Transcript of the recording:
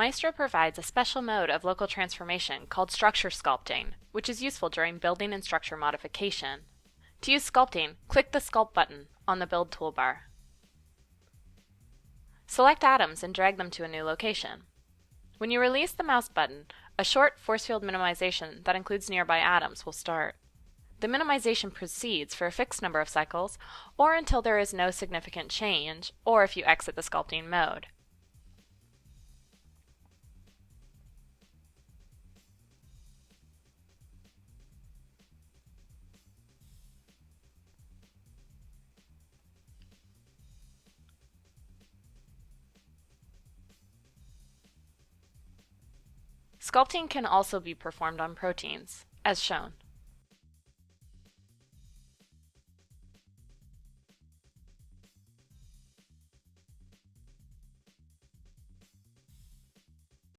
Maestro provides a special mode of local transformation called structure sculpting, which is useful during building and structure modification. To use sculpting, click the Sculpt button on the Build toolbar. Select atoms and drag them to a new location. When you release the mouse button, a short force field minimization that includes nearby atoms will start. The minimization proceeds for a fixed number of cycles, or until there is no significant change, or if you exit the sculpting mode. Sculpting can also be performed on proteins, as shown.